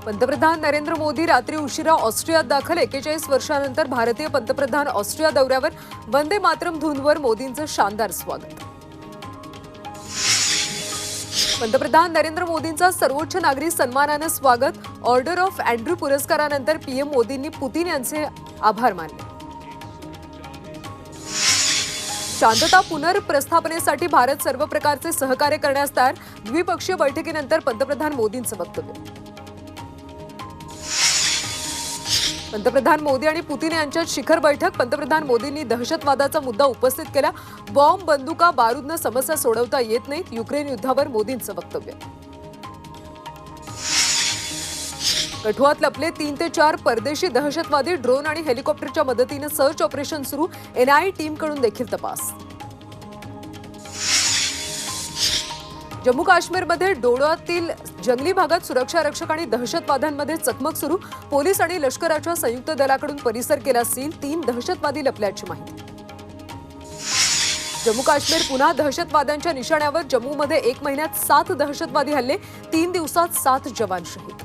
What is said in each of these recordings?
पंतप्रधान नरेंद्र मोदी रात्री उशिरा ऑस्ट्रियात दाखल. 41 वर्षांनंतर भारतीय पंतप्रधान ऑस्ट्रिया दौऱ्यावर. वंदे मातरम धूनवर मोदींचं शानदार स्वागत. पंतप्रधान नरेंद्र मोदींचा सर्वोच्च नागरी सन्मानानं स्वागत. ऑर्डर ऑफ अँड्रू पुरस्कारानंतर पीएम मोदींनी पुतीन यांचे आभार मानले. शांतता पुनर्प्रस्थापनेसाठी भारत सर्व प्रकारचे सहकार्य करण्यास तयार. द्विपक्षीय बैठकीनंतर पंतप्रधान मोदींचं वक्तव्य. पंतप्रधान मोदी आणि पुतीन यांच्यात शिखर बैठक. पंतप्रधान मोदींनी दहशतवादाचा मुद्दा उपस्थित केला. बॉम्ब बंदुका बारूदनं समस्या सोडवता येत नाहीत. युक्रेन युद्धावर मोदींचं वक्तव्य. कठुआत लपले 3 ते 4 परदेशी दहशतवादी. ड्रोन आणि हेलिकॉप्टरच्या मदतीनं सर्च ऑपरेशन सुरू. एनआयए टीमकडून देखील तपास. जम्मू काश्मीरमध्ये डोडातील जंगली भागात सुरक्षा रक्षक आणि दहशतवाद्यांमध्ये चकमक सुरू. पोलीस आणि लष्कराच्या संयुक्त दलाकडून परिसर केला सील. 3 दहशतवादी लपल्याची माहिती. जम्मू काश्मीर पुन्हा दहशतवाद्यांच्या निशाण्यावर. जम्मूमध्ये 1 महिन्यात 7 दहशतवादी हल्ले. 3 दिवसात 7 जवान शहीद.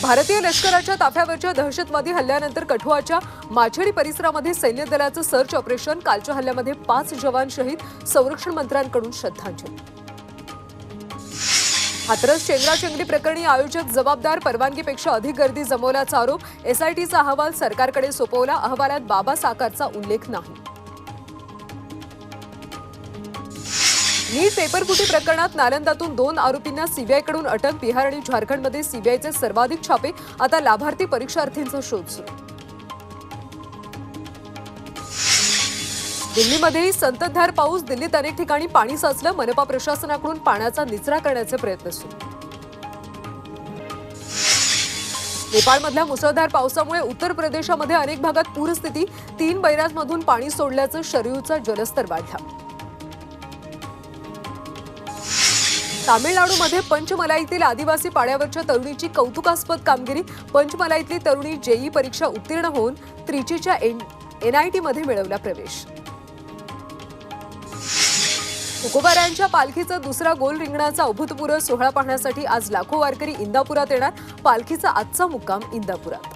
भारतीय लष्कराच्या ताफ्यावरच्या दहशतवादी हल्ल्यानंतर कठुआच्या माछेडी परिसरामध्ये सैन्य दलाचं सर्च ऑपरेशन. कालच्या हल्ल्यामध्ये 5 जवान शहीद. संरक्षण मंत्र्यांकडून श्रद्धांजली. हाथरस चेंगराचेंगरी प्रकरणी आयोजक जबाबदार. परवानगीपेक्षा अधिक गर्दी जमवल्याचा आरोप. एसआयटीचा अहवाल सरकारकडे सोपवला. अहवालात बाबा साकारचा उल्लेख नाही. नीट पेपरफुटी प्रकरणात नालंदातून 2 आरोपींना सीबीआयकडून अटक. बिहार आणि झारखंडमध्ये सीबीआयचे सर्वाधिक छापे. आता लाभार्थी परीक्षार्थींचा शोध सुरू. दिल्लीमध्येही संततधार पाऊस. दिल्लीत अनेक ठिकाणी पाणी साचलं. मनपा प्रशासनाकडून पाण्याचा निचरा करण्याचे प्रयत्न सुरू. नेपाळमधल्या मुसळधार पावसामुळे उत्तर प्रदेशामध्ये अनेक भागात पूरस्थिती. 3 बैराजमधून पाणी सोडल्याचं शरयूचा जलस्तर वाढला. तामिळनाडूमध्ये पंचमलाईतील आदिवासी पाड्यावरच्या तरुणीची कौतुकास्पद कामगिरी. पंचमलाईतली तरुणी जेई परीक्षा उत्तीर्ण होऊन त्रिचीच्या एनआयटीमध्ये मिळवला प्रवेश. तुकोबारायांच्या पालखीचा दुसरा गोल रिंगणाचा अभूतपूर्व सोहळा पाहण्यासाठी आज लाखो वारकरी इंदापुरात येणार. पालखीचा आजचा मुक्काम इंदापुरात.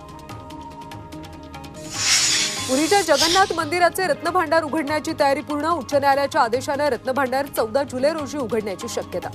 पुरीच्या जगन्नाथ मंदिराचे रत्नभांडार उघडण्याची तयारी पूर्ण. उच्च न्यायालयाच्या आदेशानं रत्नभांडार 14 जुलै रोजी उघडण्याची शक्यता.